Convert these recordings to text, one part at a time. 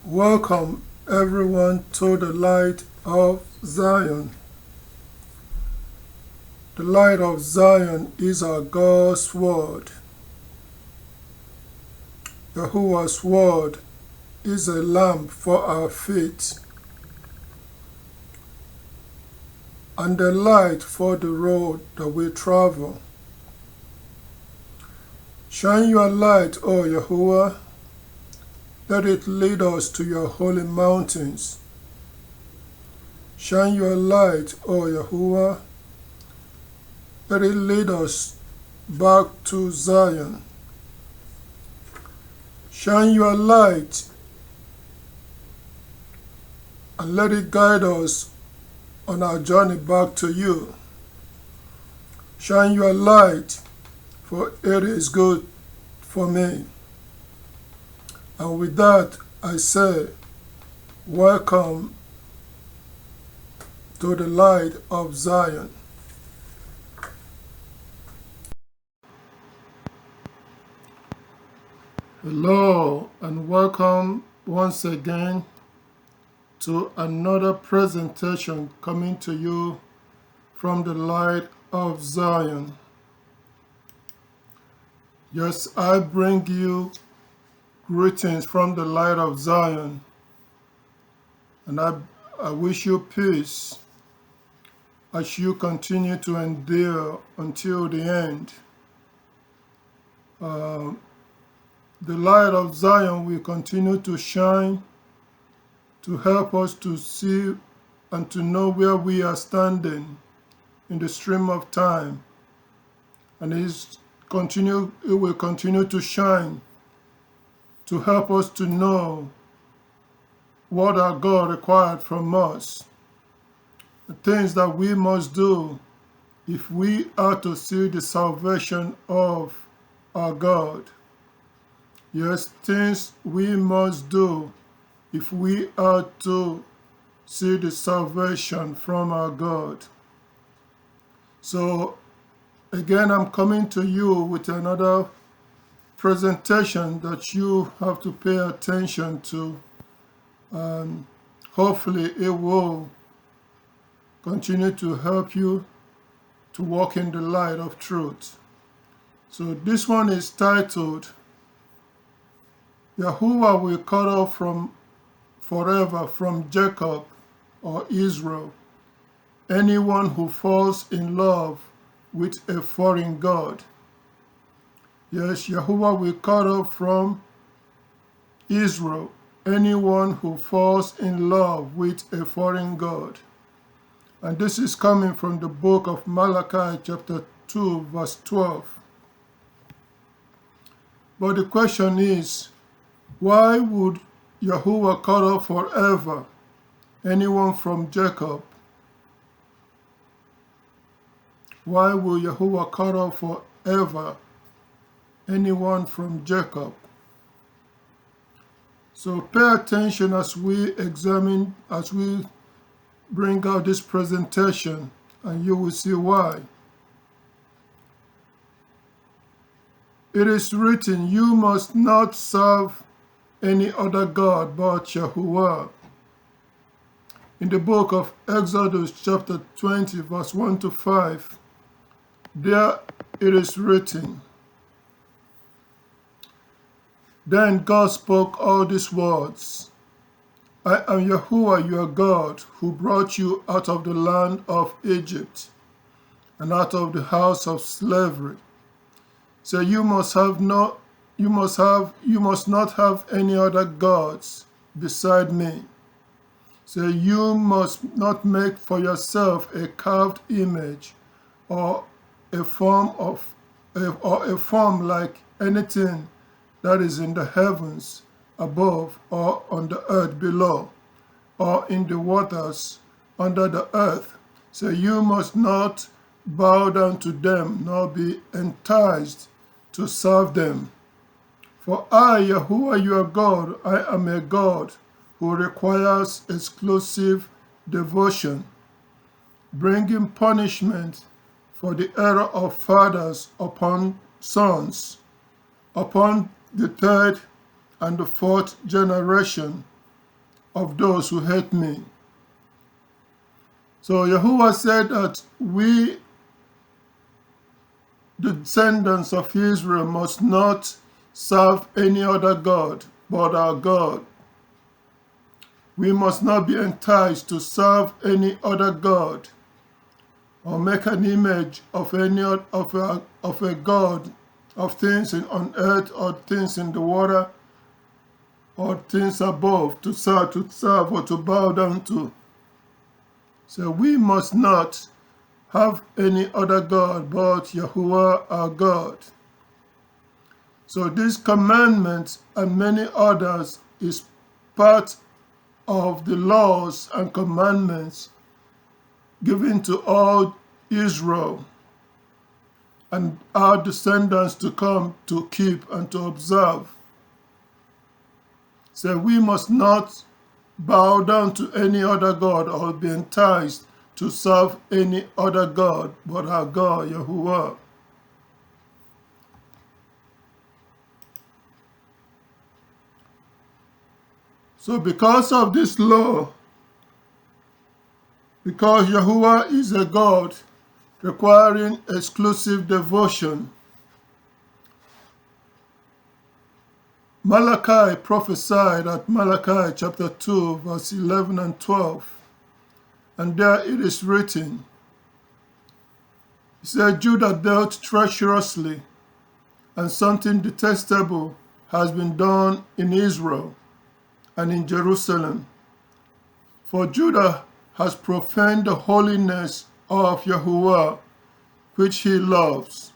Welcome everyone to the light of Zion. The light of Zion is our God's word. Yahuwah's word is a lamp for our feet and a light for the road that we travel. Shine your light, O Yahuwah. Let it lead us to your holy mountains. Shine your light, O Yahuwah. Let it lead us back to Zion. Shine your light and let it guide us on our journey back to you. Shine your light, for it is good for me. And with that, I say, welcome to the light of Zion. Hello, and welcome once again to another presentation coming to you from the light of Zion. Yes, I bring you greetings from the light of Zion, and I wish you peace as you continue to endure until the end. The light of Zion will continue to shine to help us to see and to know where we are standing in the stream of time. And it will continue to shine to help us to know what our God required from us, the things that we must do if we are to see the salvation of our God. Yes, things we must do if we are to see the salvation from our God. So again, I'm coming to you with another presentation that you have to pay attention to, and hopefully it will continue to help you to walk in the light of truth. So this one is titled, Yahuwah will cut off from forever from Jacob or Israel anyone who falls in love with a foreign god. Yes, Yahuwah will cut off from Israel anyone who falls in love with a foreign god. And this is coming from the book of Malachi chapter 2 verse 12. But the question is, why would Yahuwah cut off forever anyone from Jacob? Why will Yahuwah cut off forever anyone from Jacob? So pay attention as we examine, as we bring out this presentation, and you will see why. It is written, you must not serve any other God but Yahuwah. In the book of Exodus chapter 20 verse 1 to 5, there it is written, Then God spoke all these words, I am Yahuwah your God, who brought you out of the land of Egypt and out of the house of slavery. So you must not have any other gods beside me. So you must not make for yourself a carved image or a form like anything that is in the heavens above or on the earth below or in the waters under the earth. So you must not bow down to them nor be enticed to serve them. For I, Yahuwah your God, I am a God who requires exclusive devotion, bringing punishment for the error of fathers upon sons, upon the third and the fourth generation of those who hate me. So Yahuwah said that we, the descendants of Israel, must not serve any other God but our God. We must not be enticed to serve any other God or make an image of a god of things on earth or things in the water or things above to serve or to bow down to. So we must not have any other God but Yahuwah our God. So these commandments and many others is part of the laws and commandments given to all Israel and our descendants to come to keep and to observe. So we must not bow down to any other God or be enticed to serve any other God but our God, Yahuwah. So because of this law, because Yahuwah is a God requiring exclusive devotion, Malachi prophesied at Malachi chapter 2, verse 11 and 12. And there it is written, he said, Judah dealt treacherously, and something detestable has been done in Israel and in Jerusalem. For Judah has profaned the holiness of Yahuwah, which he loves,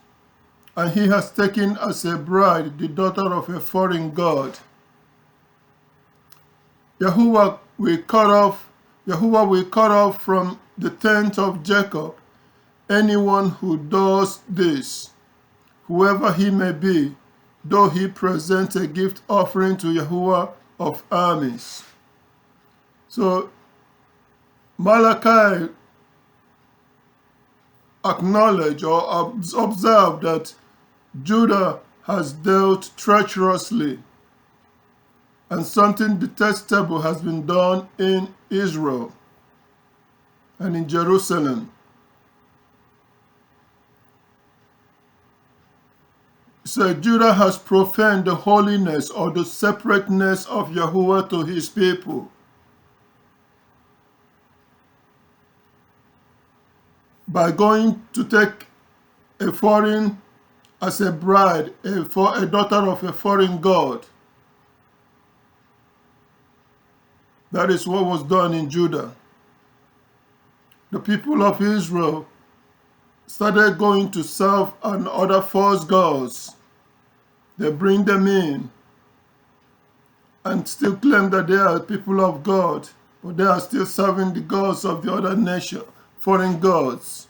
and he has taken as a bride the daughter of a foreign god. Yahuwah will cut off from the tent of Jacob anyone who does this, whoever he may be, though he presents a gift offering to Yahuwah of armies. So Malachi acknowledged or observed that Judah has dealt treacherously and something detestable has been done in Israel and in Jerusalem. So Judah has profaned the holiness or the separateness of Yahuwah to his people. By going to take a foreign as a bride, a daughter of a foreign god. That is what was done in Judah. The people of Israel started going to serve other false gods. They bring them in and still claim that they are people of God, but they are still serving the gods of the other nation, foreign gods.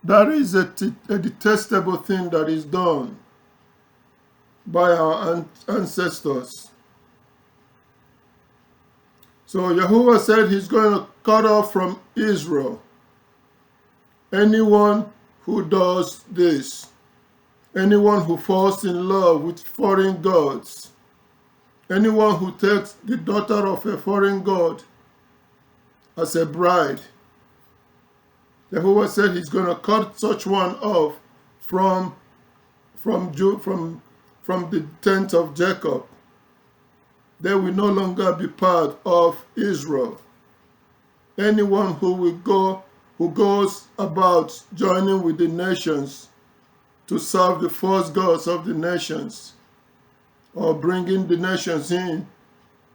That is a detestable thing that is done by our ancestors. So Yahuwah said he's going to cut off from Israel anyone who does this, anyone who falls in love with foreign gods, anyone who takes the daughter of a foreign god as a bride. Yahuwah said he's going to cut such one off from the tent of Jacob. They will no longer be part of Israel. Anyone who goes about joining with the nations to serve the false gods of the nations, or bringing the nations in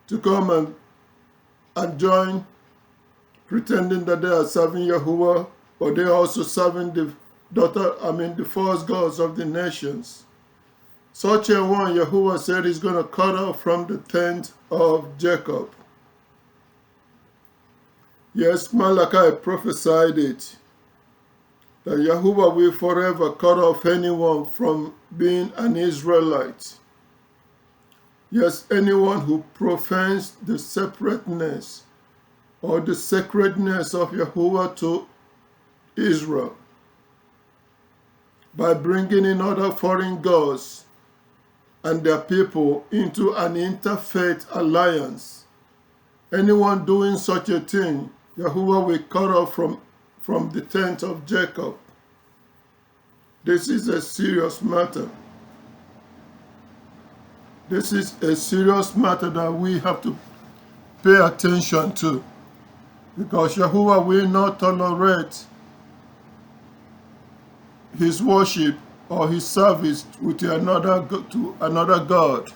to come and join, pretending that they are serving Yahuwah, but they are also serving the false gods of the nations. Such a one, Yahuwah said, is going to cut off from the tent of Jacob. Yes, Malachi prophesied it, that Yahuwah will forever cut off anyone from being an Israelite. Yes, anyone who profanes the separateness or the sacredness of Yahuwah to Israel by bringing in other foreign gods and their people into an interfaith alliance anyone doing such a thing, Yahuwah will cut off from the tent of Jacob. This is a serious matter. This is a serious matter that we have to pay attention to, because Yahuwah will not tolerate his worship or his service with another God.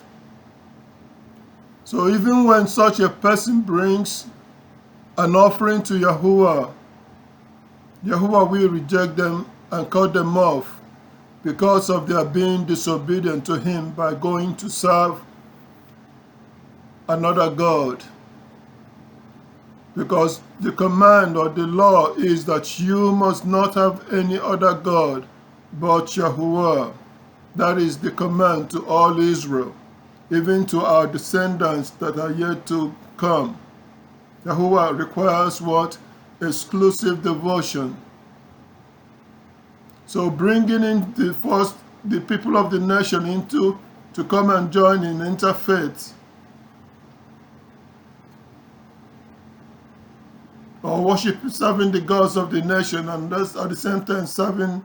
So even when such a person brings an offering to Yahuwah, Yahuwah will reject them and cut them off because of their being disobedient to him by going to serve another God. Because the command or the law is that you must not have any other God but Yahuwah. That is the command to all Israel, even to our descendants that are yet to come. Yahuwah requires what? Exclusive devotion. So bringing in the people of the nation to come and join in interfaith, or serving the gods of the nation, and that's at the same time serving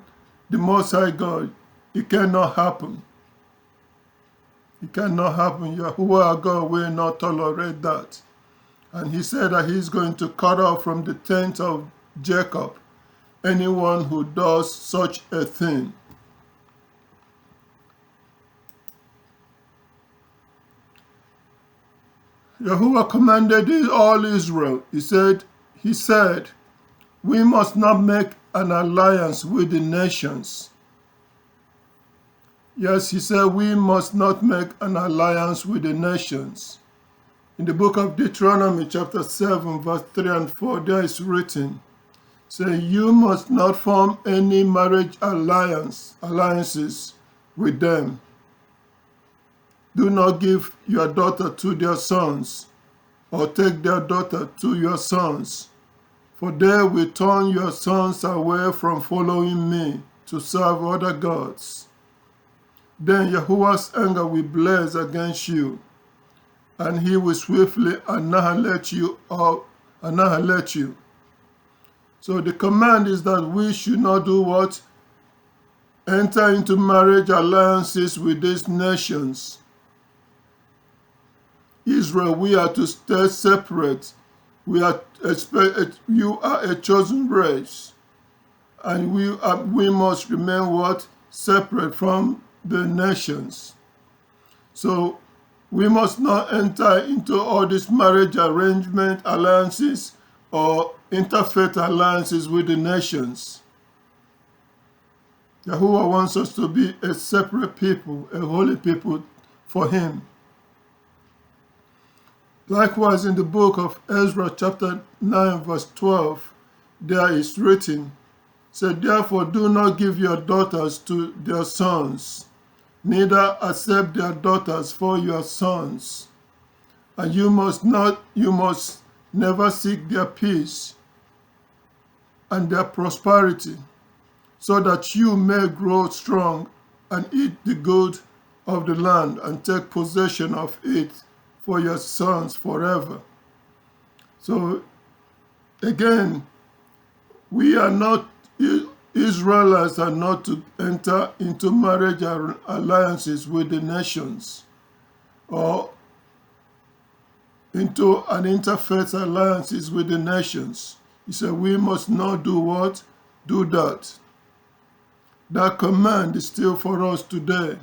the Most High God, it cannot happen. It cannot happen. Yahuwah our God will not tolerate that. And he said that he's going to cut off from the tent of Jacob anyone who does such a thing. Yahuwah commanded all Israel. He said, we must not make an alliance with the nations. Yes, he said we must not make an alliance with the nations. In the book of Deuteronomy chapter 7 verse 3 and 4, there is written, say, you must not form any marriage alliances with them. Do not give your daughter to their sons, or take their daughter to your sons, for they will turn your sons away from following me to serve other gods. Then Yahuwah's anger will blaze against you, and he will swiftly annihilate you. So the command is that we should not do what? Enter into marriage alliances with these nations. Israel, we are to stay separate. You are a chosen race, and we must remain what? Separate from the nations. So we must not enter into all these marriage arrangement alliances or interfaith alliances with the nations. Yahuwah wants us to be a separate people, a holy people for him. Likewise, in the book of Ezra chapter 9 verse 12, there is written, say, therefore do not give your daughters to their sons, neither accept their daughters for your sons. And you must never seek their peace and their prosperity, so that you may grow strong and eat the good of the land and take possession of it for your sons forever. So again, we are not, Israelites are not to enter into marriage alliances with the nations or into an interfaith alliances with the nations. He said we must not do what? Do that. That command is still for us today.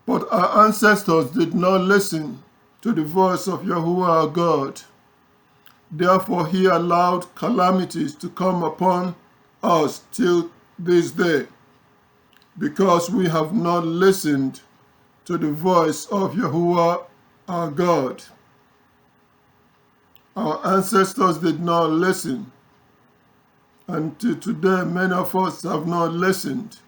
But our ancestors did not listen to the voice of Yahuwah our God. Therefore he allowed calamities to come upon us till this day, because we have not listened to the voice of Yahuwah our God. Our ancestors did not listen, and till today many of us have not listened.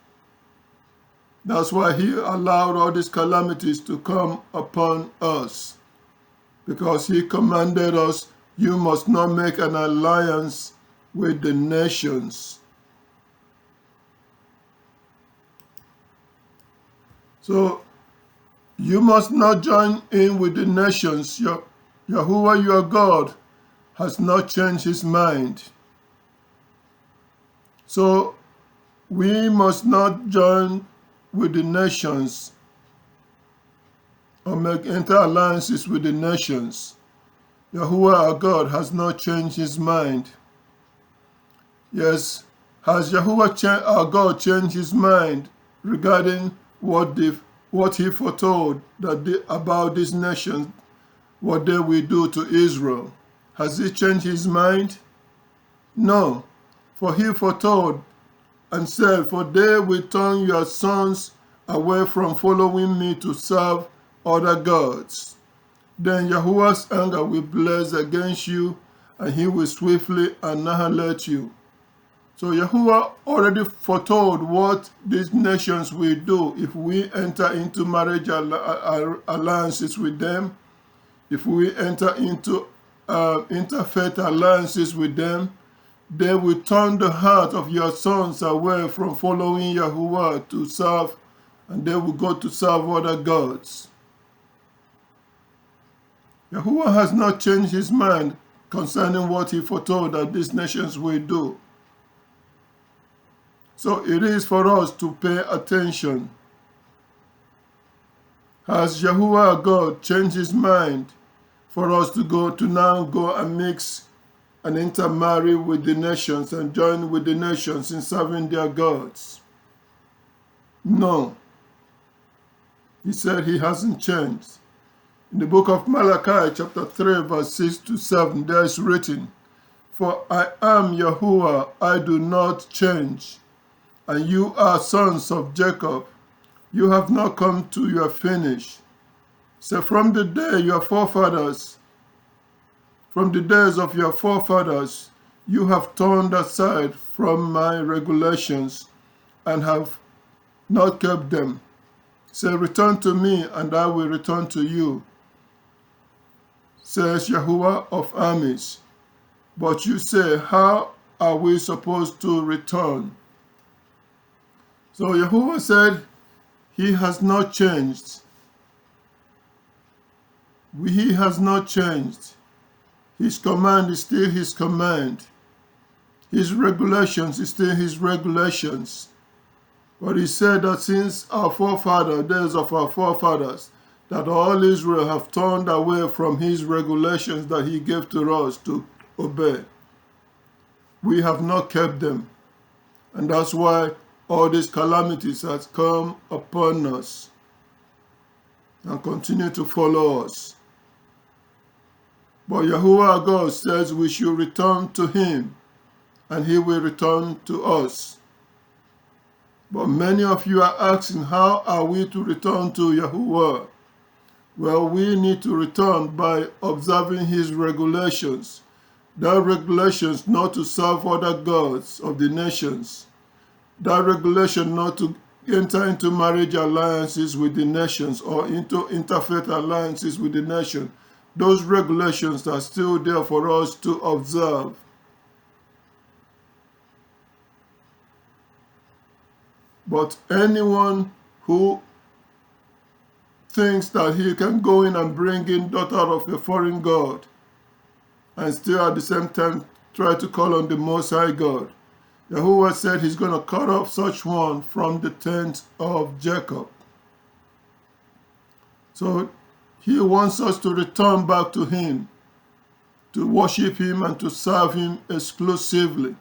That's why he allowed all these calamities to come upon us, because he commanded us, you must not make an alliance with the nations. So You must not join in with the nations. Yahuwah your God has not changed his mind. So we must not join with the nations or enter alliances with the nations. Yahuwah our God has not changed his mind. Yes, has Yahuwah our God changed his mind regarding what he foretold about these nations, what they will do to Israel? Has he changed his mind? No, for he foretold and said, "For they will turn your sons away from following me to serve other gods. Then Yahuwah's anger will blaze against you, and he will swiftly annihilate you." So Yahuwah already foretold what these nations will do if we enter into marriage alliances with them, if we enter into interfaith alliances with them. They will turn the heart of your sons away from following Yahuwah to serve, and they will go to serve other gods. Yahuwah has not changed his mind concerning what he foretold that these nations will do. So it is for us to pay attention. Has Yahuwah God changed his mind for us to now go and mix and intermarry with the nations and join with the nations in serving their gods? No. He said he hasn't changed. In the book of Malachi, chapter 3, verse 6 to 7, there is written, "For I am Yahuwah, I do not change, and you are sons of Jacob. You have not come to your finish. So from the days of your forefathers, you have turned aside from my regulations and have not kept them. Say, return to me, and I will return to you, says Yahuwah of armies. But you say, how are we supposed to return?" So Yahuwah said he has not changed. He has not changed. His command is still his command. His regulations is still his regulations. But he said that since days of our forefathers, that all Israel have turned away from his regulations that he gave to us to obey. We have not kept them. And that's why all these calamities has come upon us and continue to follow us. But Yahuwah God says we should return to him, and he will return to us. But many of you are asking, how are we to return to Yahuwah? Well, we need to return by observing his regulations. That regulations not to serve other gods of the nations. That regulation not to enter into marriage alliances with the nations or into interfaith alliances with the nation. Those regulations are still there for us to observe. But anyone who thinks that he can go in and bring in daughter of a foreign god and still at the same time try to call on the Most High God, Yahuwah said he's going to cut off such one from the tent of Jacob. So he wants us to return back to him, to worship him and to serve him exclusively.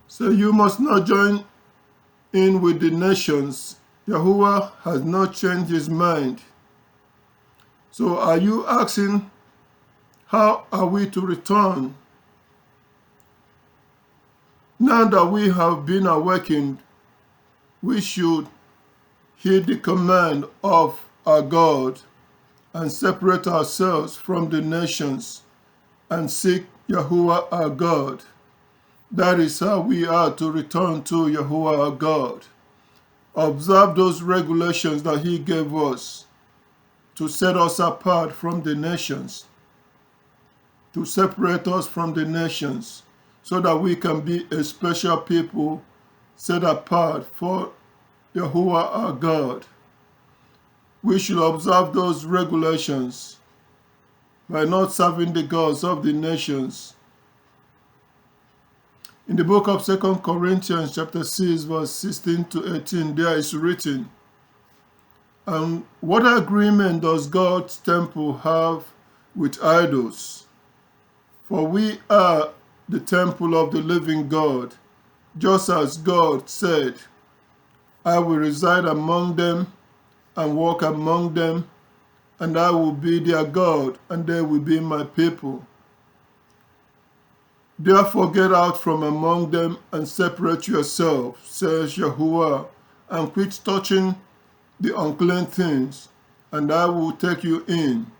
So you must not join in with the nations. Yahuwah has not changed his mind. So are you asking, how are we to return? Now that we have been awakened, we should heed the command of our God and separate ourselves from the nations and seek Yahuwah our God. That is how we are to return to Yahuwah our God. Observe those regulations that he gave us to set us apart from the nations, to separate us from the nations. so that we can be a special people set apart for Yahuwah our God. We should observe those regulations by not serving the gods of the nations. In the book of 2 Corinthians chapter 6 verse 16 to 18, there is written, "And what agreement does God's temple have with idols? For we are the temple of the living God, just as God said, I will reside among them and walk among them, and I will be their God, and they will be my people. Therefore get out from among them and separate yourself, says Yahuwah, and quit touching the unclean things, and I will take you in.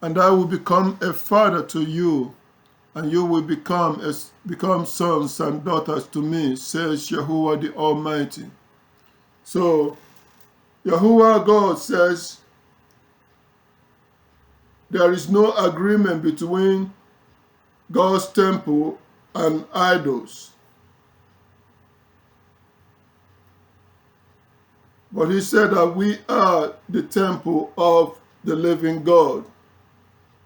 And I will become a father to you, and you will become sons and daughters to me, says Yahuwah the Almighty." So Yahuwah God says there is no agreement between God's temple and idols. But he said that we are the temple of the living God,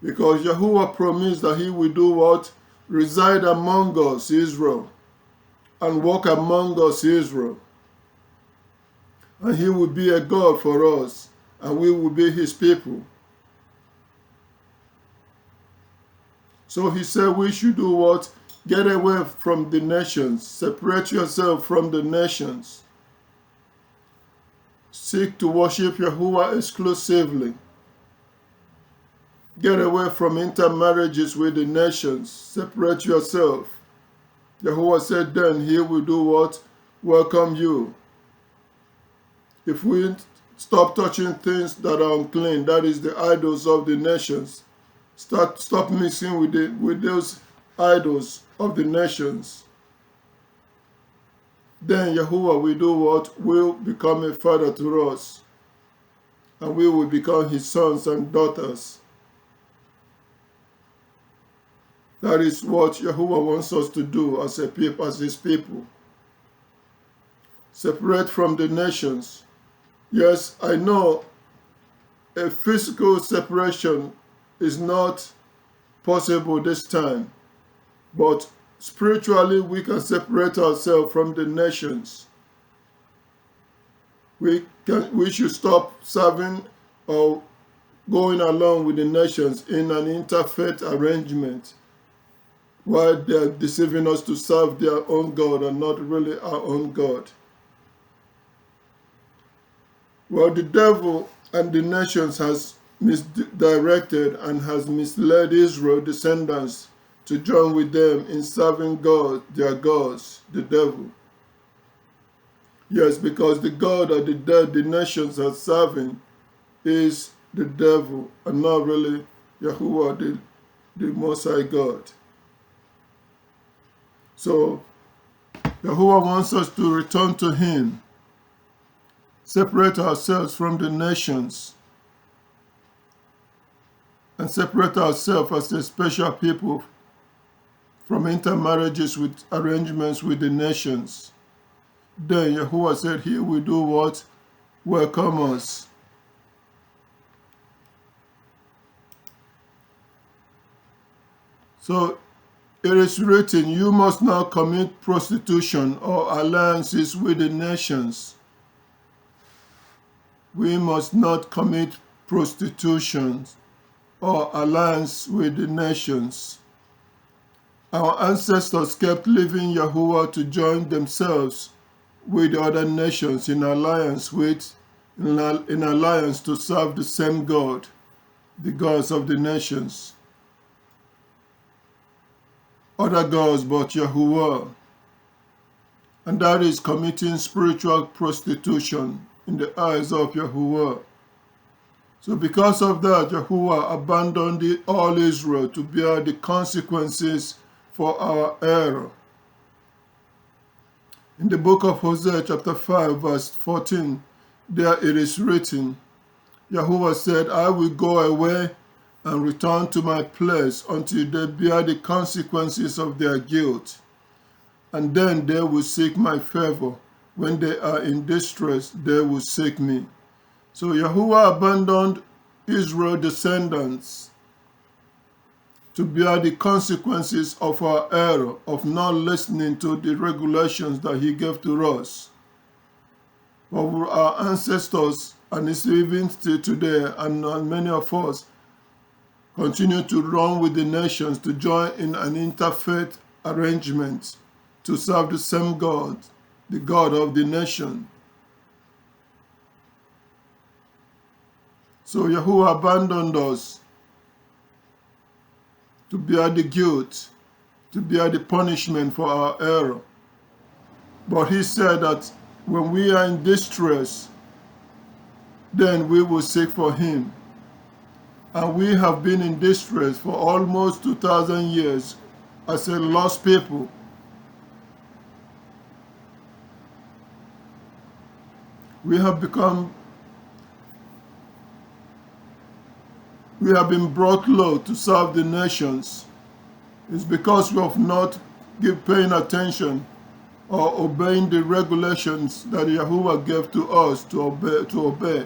because Yahuwah promised that he will do what? Reside among us, Israel, and walk among us, Israel. And he will be a God for us, and we will be his people. So he said we should do what? Get away from the nations. Separate yourself from the nations. Seek to worship Yahuwah exclusively. Get away from intermarriages with the nations. Separate yourself. Yahuwah said then he will do what? Welcome you. If we stop touching things that are unclean, that is the idols of the nations, stop mixing with those idols of the nations, then Yahuwah will do what? Will become a father to us, and we will become his sons and daughters. That is what Yahuwah wants us to do as his people. Separate from the nations. Yes, I know a physical separation is not possible this time, but spiritually we can separate ourselves from the nations. We should stop serving or going along with the nations in an interfaith arrangement, while they are deceiving us to serve their own God and not really our own God. Well, the devil and the nations has misdirected and has misled Israel's descendants to join with them in serving God, their gods, the devil. Yes, because the God of the nations are serving is the devil and not really Yahuwah, the Most High God. So Yahuwah wants us to return to him, separate ourselves from the nations, and separate ourselves as a special people from intermarriages with arrangements with the nations. Then Yahuwah said he will do what? Welcome us. So it is written, you must not commit prostitution or alliances with the nations. We must not commit prostitution or alliance with the nations. Our ancestors kept leaving Yahuwah to join themselves with the other nations in alliance to serve the same God, the gods of the nations. Other gods but Yahuwah. And that is committing spiritual prostitution in the eyes of Yahuwah. So because of that, Yahuwah abandoned all Israel to bear the consequences for our error. In the book of Hosea chapter 5 verse 14, there it is written, Yahuwah said, I will go away and return to my place until they bear the consequences of their guilt. And then they will seek my favor. When they are in distress, they will seek me. So Yahuwah abandoned Israel's descendants to bear the consequences of our error, of not listening to the regulations that he gave to us. But our ancestors, and it's even still today, and many of us, continue to run with the nations to join in an interfaith arrangement to serve the same God, the God of the nation. So Yahuwah abandoned us to bear the guilt, to bear the punishment for our error. But he said that when we are in distress, then we will seek for him. And we have been in distress for almost 2,000 years as a lost people. We have been brought low to serve the nations. It's because we have not paying attention or obeying the regulations that Yahuwah gave to us to obey.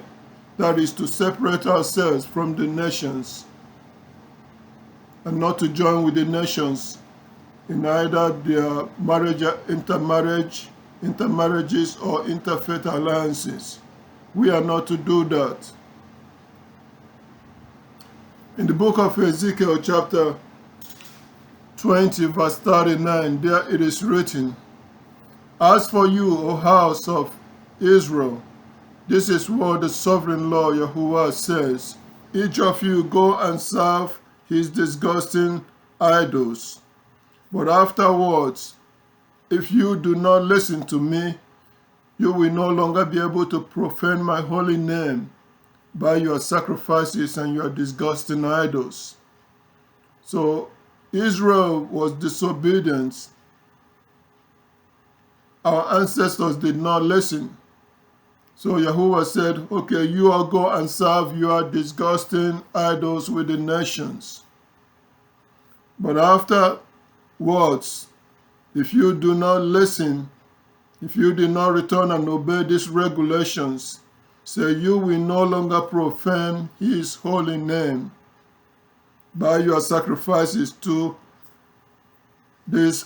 That is to separate ourselves from the nations and not to join with the nations in either their intermarriages or interfaith alliances. We are not to do that. In the book of Ezekiel, chapter 20, verse 39, there it is written, "As for you, O house of Israel, this is what the sovereign Lord Yahuwah says. Each of you go and serve his disgusting idols. But afterwards, if you do not listen to me, you will no longer be able to profane my holy name by your sacrifices and your disgusting idols." So Israel was disobedient. Our ancestors did not listen. So Yahuwah said, okay, you all go and serve your disgusting idols with the nations. But afterwards, if you do not listen, if you do not return and obey these regulations, say you will no longer profane his holy name by your sacrifices to these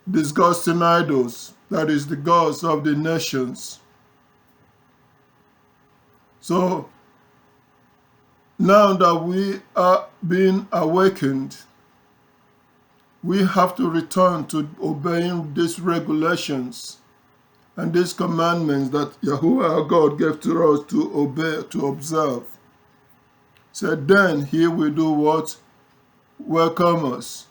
disgusting idols, that is the gods of the nations. So now that we are being awakened, we have to return to obeying these regulations and these commandments that Yahuwah our God gave to us to obey, to observe. So then he will do what? Welcome us.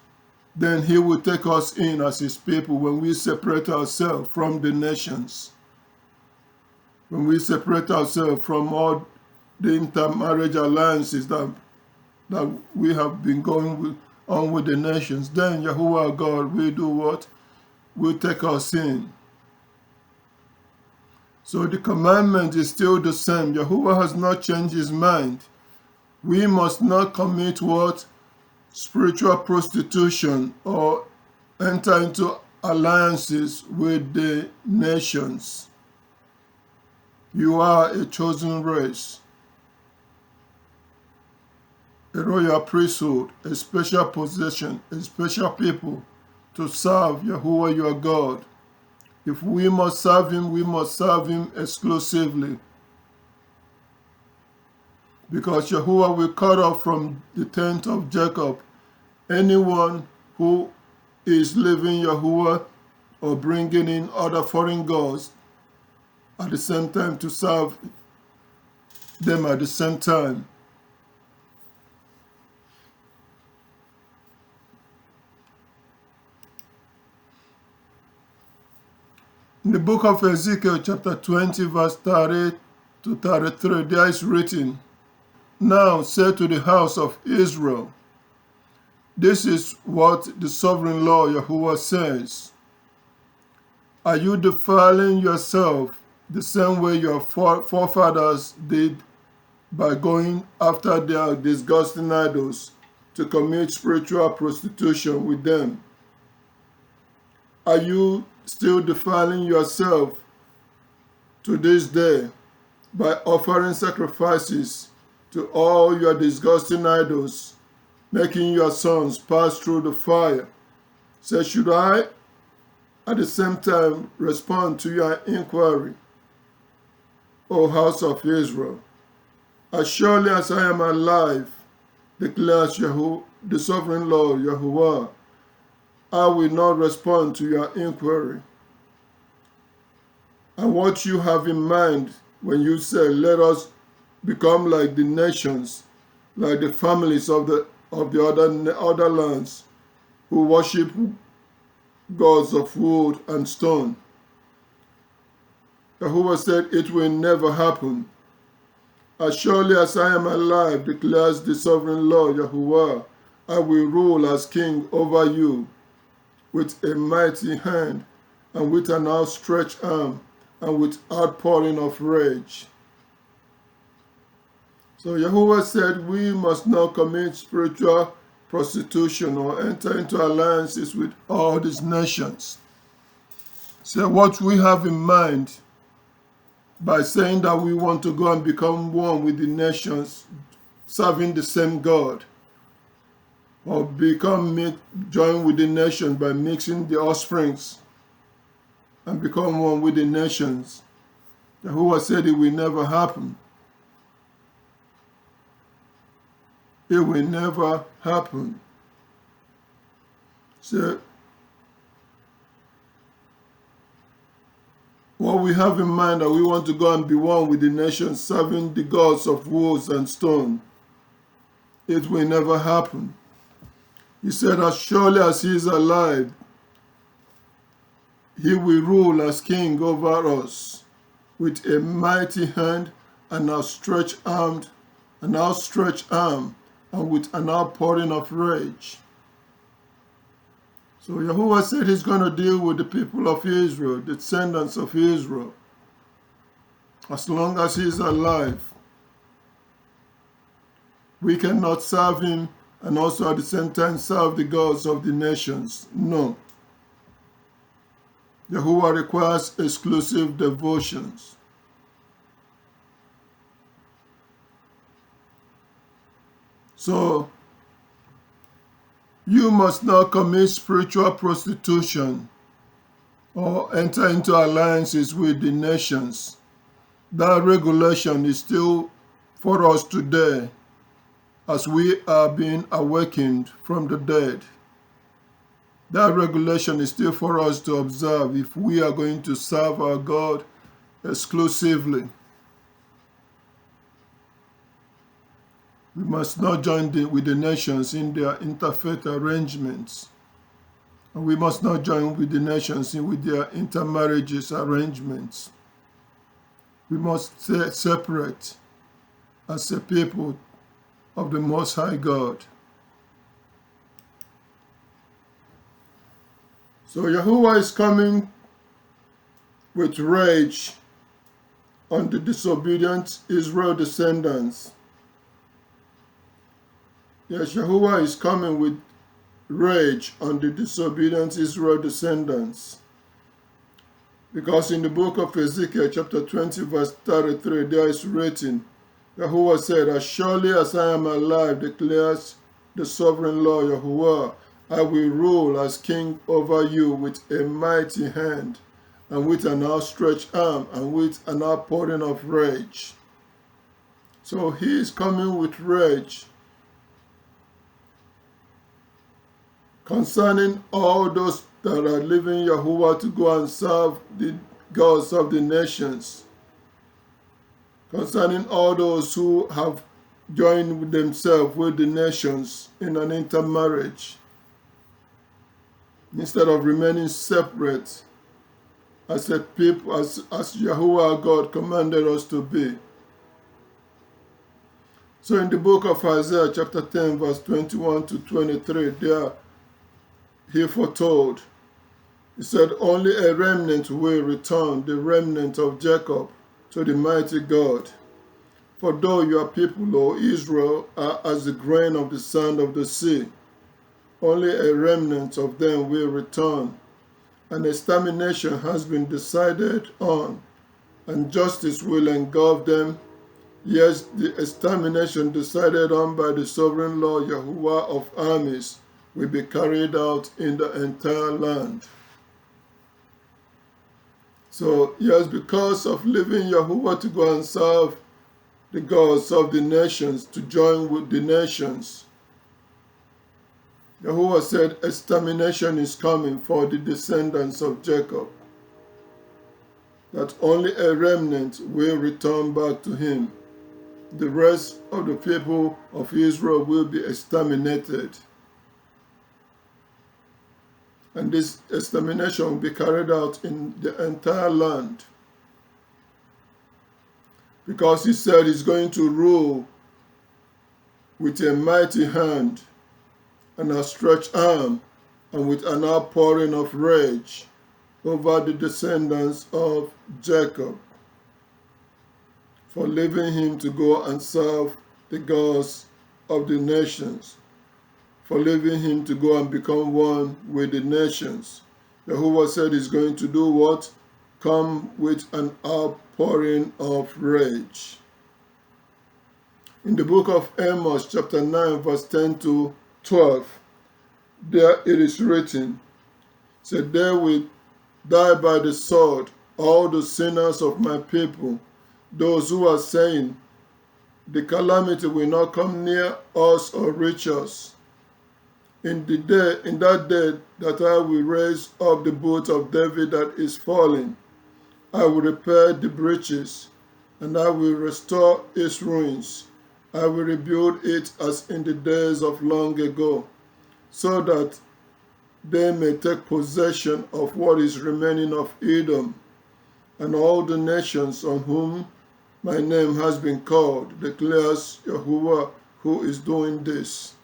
Then he will take us in as his people when we separate ourselves from the nations. When we separate ourselves from all the intermarriage alliances that we have been going on with the nations, then Yahuwah our God will do what? Will take us in. So the commandment is still the same. Yahuwah has not changed his mind. We must not commit what? Spiritual prostitution or enter into alliances with the nations. You are a chosen race, a royal priesthood, a special possession, a special people to serve Yahuwah your God. If we must serve him, we must serve him exclusively. Because Yahuwah will cut off from the tent of Jacob anyone who is leaving Yahuwah or bringing in other foreign gods at the same time to serve them at the same time. In the book of Ezekiel, chapter 20, verse 30 to 33, there is written, "Now say to the house of Israel, this is what the sovereign Lord Yahuwah says. Are you defiling yourself the same way your forefathers did by going after their disgusting idols to commit spiritual prostitution with them? Are you still defiling yourself to this day by offering sacrifices to all your disgusting idols, making your sons pass through the fire? So should I at the same time respond to your inquiry, O house of Israel? As surely as I am alive, declares the sovereign Lord Yahuwah, I will not respond to your inquiry. And what you have in mind when you say, let us become like the nations, like the families of the other lands who worship gods of wood and stone. Yahuwah said, it will never happen. As surely as I am alive, declares the sovereign Lord Yahuwah, I will rule as king over you with a mighty hand and with an outstretched arm and with outpouring of rage. So Yahuwah said we must not commit spiritual prostitution or enter into alliances with all these nations. So what we have in mind by saying that we want to go and become one with the nations, serving the same God, or join with the nations by mixing the offsprings and become one with the nations. Yahuwah said it will never happen. It will never happen. So what we have in mind that we want to go and be one with the nations, serving the gods of wood and stone, it will never happen. He said, as surely as he is alive, he will rule as king over us with a mighty hand, an outstretched arm, and with an outpouring of rage. So Yahuwah said he's going to deal with the people of Israel, the descendants of Israel, as long as he is alive. We cannot serve him and also at the same time serve the gods of the nations. No. Yahuwah requires exclusive devotions. So, you must not commit spiritual prostitution or enter into alliances with the nations. That regulation is still for us today as we are being awakened from the dead. That regulation is still for us to observe if we are going to serve our God exclusively. We must not join with the nations in their interfaith arrangements. And we must not join with the nations with their intermarriages arrangements. We must stay separate as a people of the Most High God. So Yahuwah is coming with rage on the disobedient Israel descendants. Yes, Yahuwah is coming with rage on the disobedient Israel descendants. Because in the book of Ezekiel, chapter 20, verse 33, there is written, Yahuwah said, as surely as I am alive, declares the sovereign Lord Yahuwah, I will rule as king over you with a mighty hand, and with an outstretched arm, and with an outpouring of rage. So he is coming with rage concerning all those that are leaving Yahuwah to go and serve the gods of the nations, concerning all those who have joined themselves with the nations in an intermarriage, instead of remaining separate as a people, as Yahuwah God commanded us to be. So in the book of Isaiah, chapter 10, verse 21 to 23, there he foretold, he said, only a remnant will return, the remnant of Jacob, to the mighty God. For though your people, O Israel, are as the grain of the sand of the sea, only a remnant of them will return. An extermination has been decided on, and justice will engulf them. Yes, the extermination decided on by the sovereign Lord Yahuwah of armies will be carried out in the entire land. So, yes, because of leaving Yahuwah to go and serve the gods of the nations, to join with the nations, Yahuwah said extermination is coming for the descendants of Jacob, that only a remnant will return back to him. The rest of the people of Israel will be exterminated. And this extermination will be carried out in the entire land. Because he said he's going to rule with a mighty hand and a stretched arm and with an outpouring of rage over the descendants of Jacob, for leaving him to go and serve the gods of the nations, for leaving him to go and become one with the nations. Yahuwah said he's going to do what? Come with an outpouring of rage. In the book of Amos, chapter 9, verse 10 to 12, there it is written, said, "There will die by the sword all the sinners of my people, those who are saying, the calamity will not come near us or reach us. In that day that I will raise up the boat of David that is fallen, I will repair the breaches, and I will restore its ruins. I will rebuild it as in the days of long ago, so that they may take possession of what is remaining of Edom, and all the nations on whom my name has been called, declares Yahuwah, who is doing this."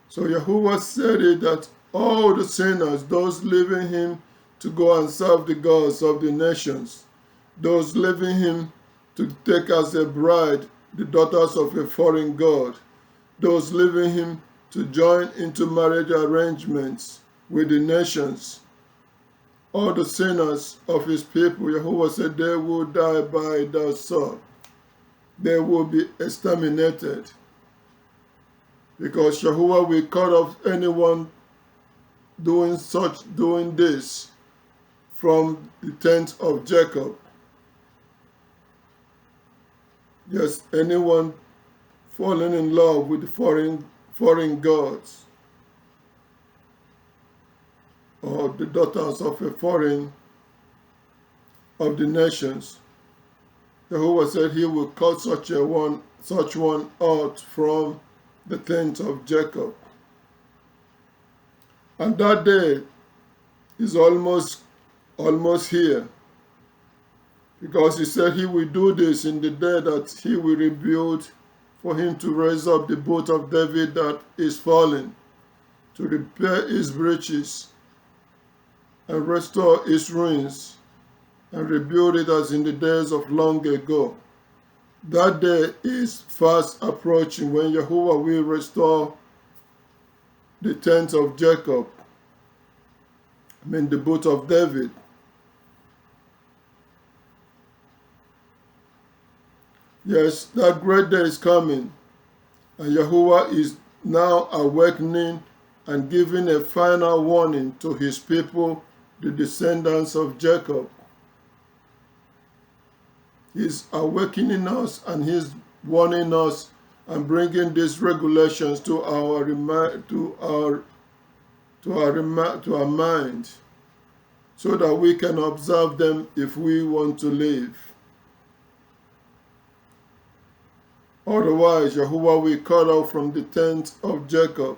So Yahuwah said it, that all the sinners, those leaving him to go and serve the gods of the nations, those leaving him to take as a bride the daughters of a foreign god, those leaving him to join into marriage arrangements with the nations, all the sinners of his people, Yahuwah said they will die by the sword. They will be exterminated, because Yahuwah will cut off anyone doing this from the tent of Jacob. Yes, anyone falling in love with foreign gods, or the daughters of a foreign of the nations, Yahuwah said he will cut such one out from the tent of Jacob. And that day is almost here, because he said he will do this in the day that he will rebuild, for him to raise up the boat of David that is fallen, to repair its breaches and restore its ruins, and rebuild it as in the days of long ago. That day is fast approaching, when Yahuwah will restore the tent of Jacob, the boat of David. Yes, that great day is coming, and Yahuwah is now awakening and giving a final warning to his people, the descendants of Jacob. He's awakening us, and he's warning us and bringing these regulations to our mind, so that we can observe them if we want to live. Otherwise, Yahuwah will cut off from the tent of Jacob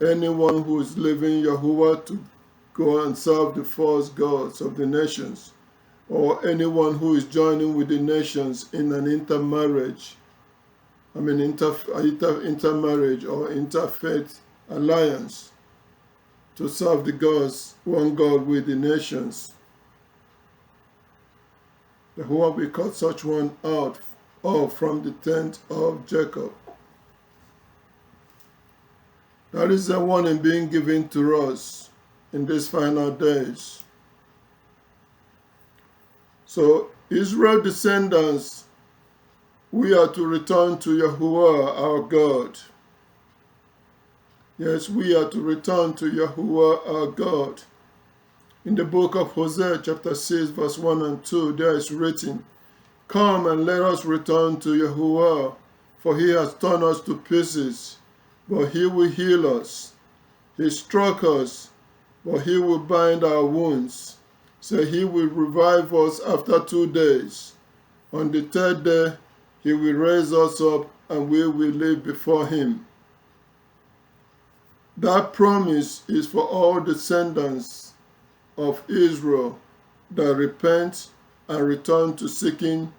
anyone who is leaving Yahuwah to go and serve the false gods of the nations, or anyone who is joining with the nations in an intermarriage, intermarriage or interfaith alliance, to serve the gods, one God with the nations. Yahuwah will cut such one out or from the tent of Jacob. That is the warning being given to us in these final days. So, Israel descendants, we are to return to Yahuwah our God. Yes, we are to return to Yahuwah our God. In the book of Hosea chapter 6 verse 1 and 2, there is written, "Come and let us return to Yahuwah, for he has torn us to pieces, but he will heal us. He struck us, but he will bind our wounds. So he will revive us after 2 days. On the 3rd day, he will raise us up, and we will live before him." That promise is for all descendants of Israel that repent and return to seeking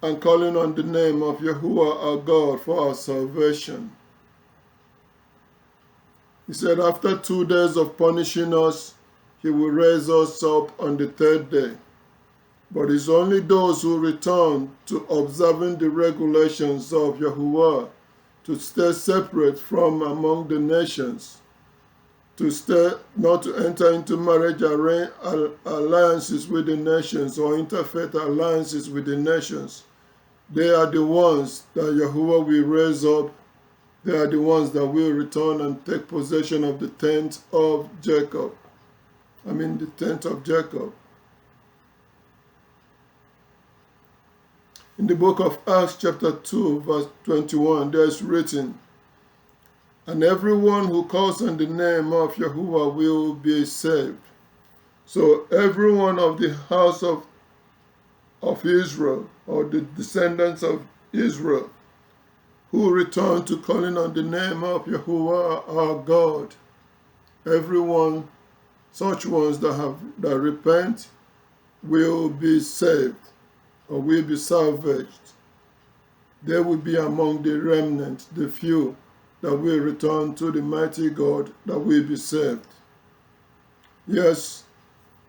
and calling on the name of Yahuwah our God for our salvation. He said, after 2 days of punishing us, he will raise us up on the 3rd day. But it's only those who return to observing the regulations of Yahuwah, to stay separate from among the nations, to stay, not to enter into marriage alliances with the nations or interfaith alliances with the nations. They are the ones that Yahuwah will raise up. They are the ones that will return and take possession of the tent of Jacob. The tent of Jacob. In the book of Acts chapter 2 verse 21, there is written, "And everyone who calls on the name of Yahuwah will be saved." So everyone of the house of Israel, or the descendants of Israel, who return to calling on the name of Yahuwah our God, everyone, such ones that repent, will be saved, or will be salvaged. They will be among the remnant, the few that will return to the mighty God, that will be saved. Yes,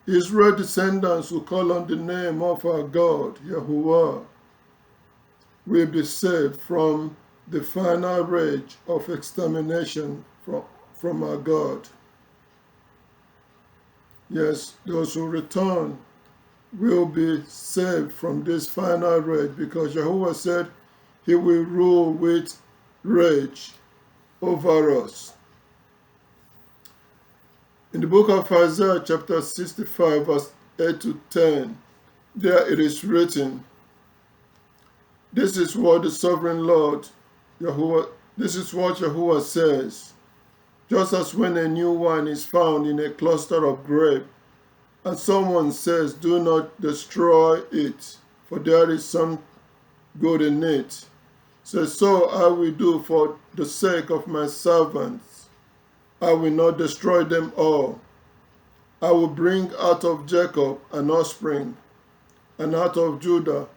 Israel descendants who call on the name of our God, Yahuwah, will be saved from the final rage of extermination from our God. Yes, those who return will be saved from this final rage, because Yahuwah said he will rule with rage over us. In the book of Isaiah chapter 65 verse 8 to 10, there it is written, "This is what the sovereign Lord, Yahuwah, this is what Yahuwah says. Just as when a new wine is found in a cluster of grapes, and someone says, 'Do not destroy it, for there is some good in it,' so I will do for the sake of my servants. I will not destroy them all. I will bring out of Jacob an offspring, and out of Judah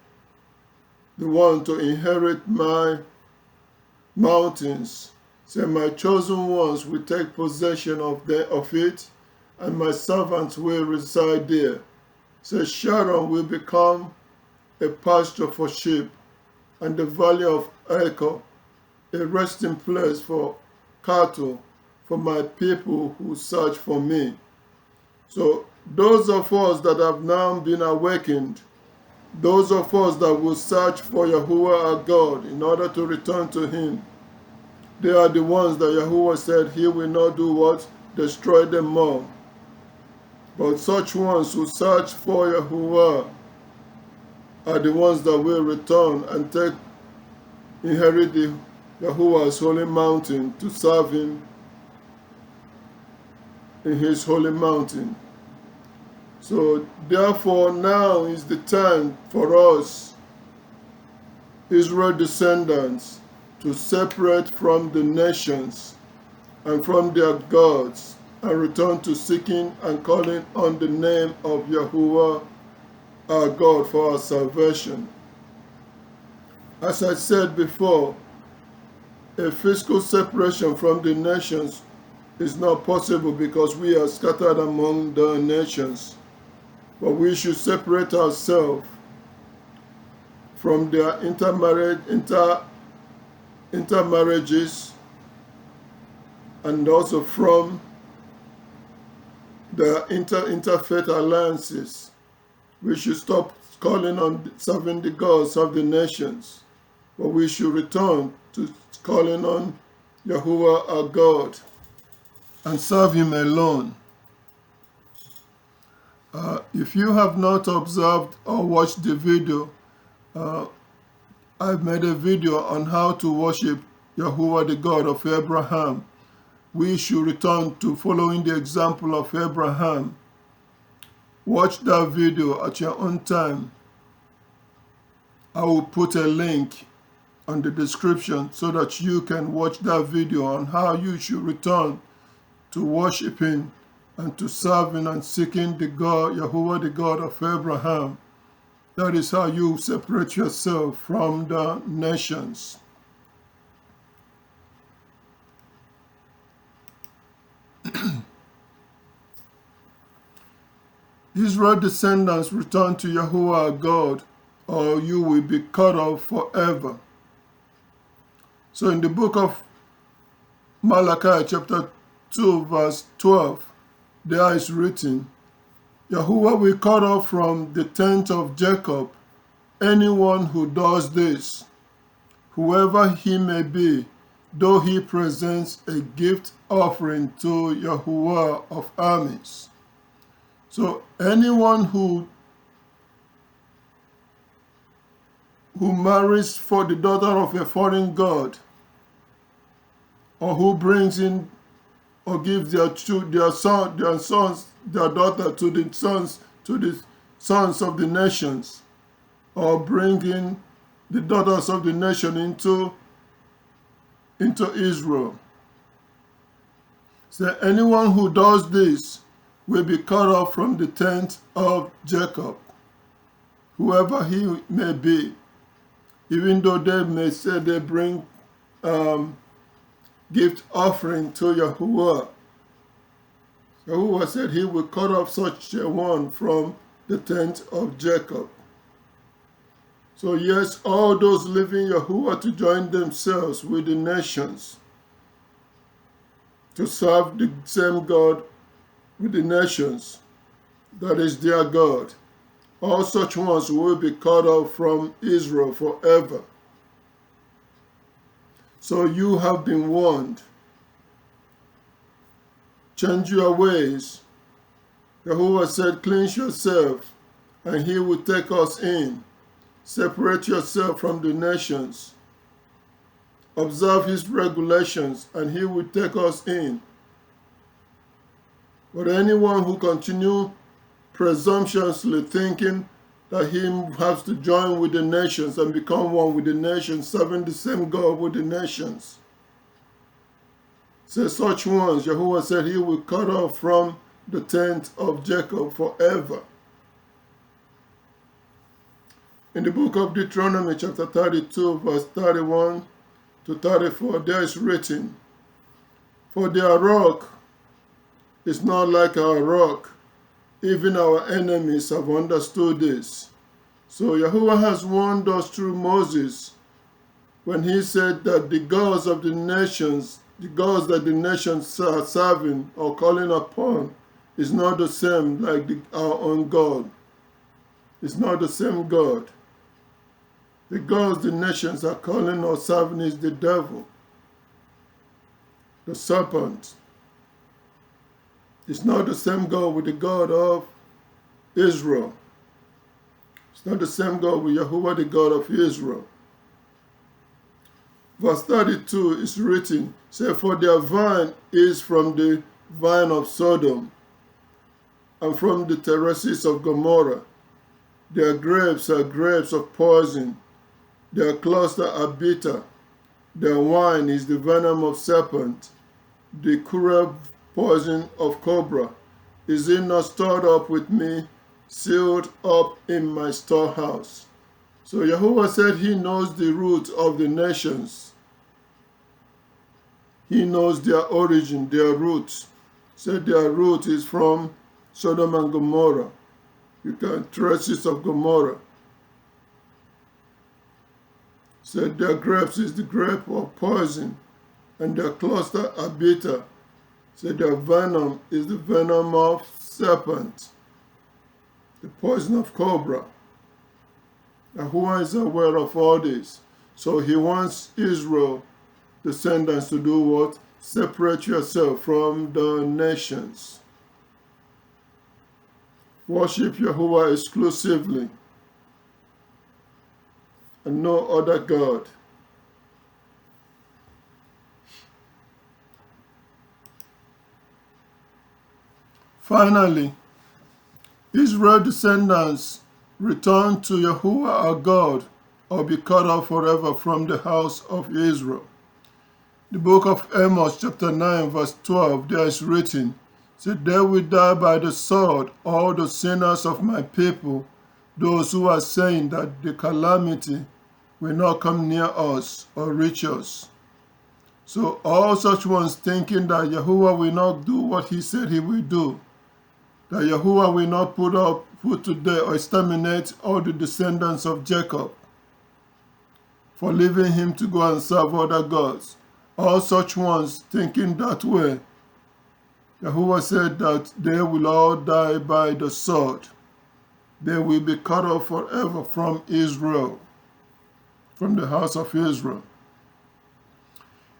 the one to inherit my mountains. Say, my chosen ones will take possession of it, and my servants will reside there. Say, Sharon will become a pasture for sheep, and the valley of Achor a resting place for cattle, for my people who search for me." So those of us that have now been awakened, those of us that will search for Yahuwah our God in order to return to him, they are the ones that Yahuwah said he will not do what? Destroy them all. But such ones who search for Yahuwah are the ones that will return and inherit the Yahuwah's holy mountain to serve him in his holy mountain. So therefore now is the time for us, Israel descendants, to separate from the nations and from their gods and return to seeking and calling on the name of Yahuwah our God for our salvation. As I said before, a physical separation from the nations is not possible because we are scattered among the nations. But we should separate ourselves from their intermarriages, and also from the interfaith alliances. We should stop calling on serving the gods of the nations, but we should return to calling on Yahuwah our God and serve Him alone. If you have not observed or watched the video, I've made a video on how to worship Yahuwah, the God of Abraham. We should return to following the example of Abraham. Watch that video at your own time. I will put a link on the description so that you can watch that video on how you should return to worshiping and to serving and seeking the God, Yahuwah, the God of Abraham. That is how you separate yourself from the nations. Israel descendants return to Yahuwah our God, or you will be cut off forever. So in the book of Malachi chapter 2 verse 12, there is written, Yahuwah will cut off from the tent of Jacob anyone who does this, whoever he may be, though he presents a gift offering to Yahuwah of armies. So anyone who marries for the daughter of a foreign god, or who brings in or gives their daughter to the sons of the nations, or bring in the daughters of the nation into Israel. So anyone who does this will be cut off from the tent of Jacob, whoever he may be, even though they may say they bring gift offering to Yahuwah. Yahuwah said he will cut off such a one from the tent of Jacob. So yes, all those leaving Yahuwah to join themselves with the nations, to serve the same God with the nations, that is their God, all such ones will be cut off from Israel forever. So you have been warned. Change your ways. Yahuwah said, cleanse yourself, and he will take us in. Separate yourself from the nations. Observe his regulations, and he will take us in. But anyone who continues presumptuously thinking that he has to join with the nations and become one with the nations, serving the same God with the nations, so such ones, Yahuwah said he will cut off from the tent of Jacob forever. In the book of Deuteronomy chapter 32 verse 31 to 34, there is written, for their rock is not like our rock. Even our enemies have understood this. So Yahuwah has warned us through Moses when he said that the gods of the nations, the gods that the nations are serving or calling upon, is not the same like our own God. It's not the same God. The gods the nations are calling or serving is the devil, the serpent. It's not the same God with the God of Israel. It's not the same God with Yahuwah, the God of Israel. Verse 32 is written, say, for their vine is from the vine of Sodom, and from the terraces of Gomorrah. Their grapes are grapes of poison. Their clusters are bitter. Their wine is the venom of serpent, the cruel poison of cobra. Is it not stored up with me, sealed up in my storehouse? So Yahuwah said he knows the root of the nations. He knows their origin, their roots. Said their root is from Sodom and Gomorrah. You can traces of Gomorrah. Said their grapes is the grape of poison, and their cluster are bitter. Said their venom is the venom of serpent, the poison of cobra. Yahuwah is aware of all this. So he wants Israel, descendants, to do what? Separate yourself from the nations. Worship Yahuwah exclusively and no other God. Finally, Israel descendants return to Yahuwah our God, or be cut off forever from the house of Israel. The book of Amos chapter 9 verse 12, there is written, said, "They will die by the sword, all the sinners of my people, those who are saying that the calamity will not come near us or reach us." So all such ones thinking that Yahuwah will not do what he said he will do, that Yahuwah will not put to death or exterminate all the descendants of Jacob for leaving him to go and serve other gods. All such ones thinking that way, Yahuwah said that they will all die by the sword. They will be cut off forever from Israel, from the house of Israel.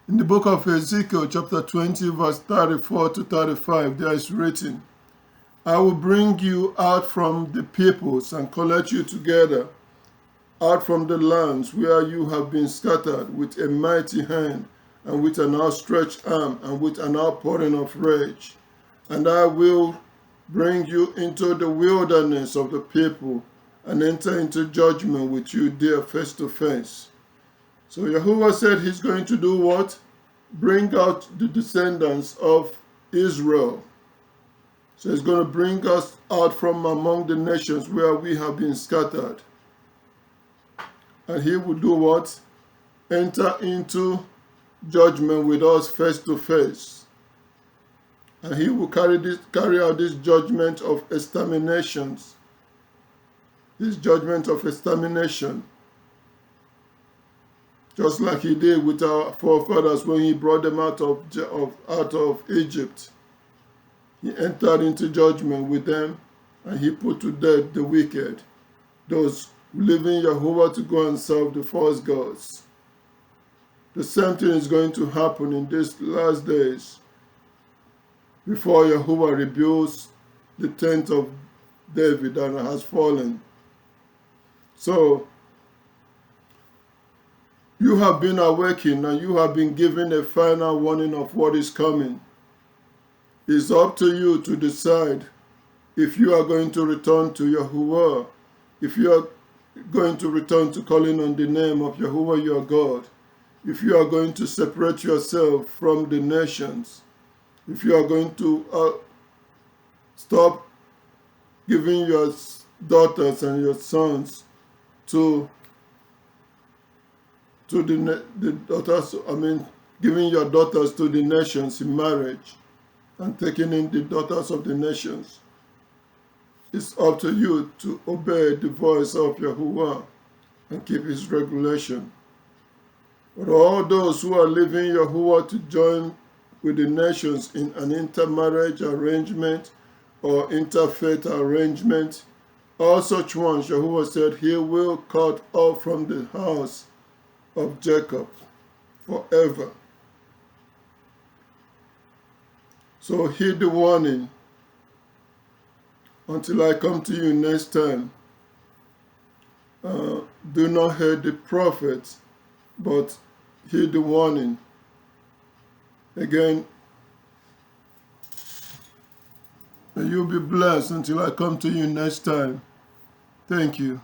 In the book of Ezekiel chapter 20 verse 34 to 35, there is written, "I will bring you out from the peoples and collect you together, out from the lands where you have been scattered, with a mighty hand and with an outstretched arm and with an outpouring of rage. And I will bring you into the wilderness of the people and enter into judgment with you there face to face." So Yahuwah said he's going to do what? Bring out the descendants of Israel. So he's going to bring us out from among the nations where we have been scattered. And he will do what? Enter into judgment with us face to face. And he will carry out this judgment of exterminations. This judgment of extermination. Just like he did with our forefathers when he brought them out of Egypt. He entered into judgment with them, and he put to death the wicked, those who live in Yahuwah to go and serve the false gods. The same thing is going to happen in these last days before Yahuwah rebuilds the tent of David that has fallen. So, you have been awakened and you have been given a final warning of what is coming. It's up to you to decide if you are going to return to Yahuwah, if you are going to return to calling on the name of Yahuwah your God, if you are going to separate yourself from the nations, if you are going to stop giving your daughters and your sons to the daughters, giving your daughters to the nations in marriage and taking in the daughters of the nations. It's up to you to obey the voice of Yahuwah and keep his regulation. But all those who are leaving Yahuwah to join with the nations in an intermarriage arrangement or interfaith arrangement, all such ones, Yahuwah said, he will cut off from the house of Jacob forever. So heed the warning until I come to you next time. Do not heed the prophets, but heed the warning. Again, may you be blessed until I come to you next time. Thank you.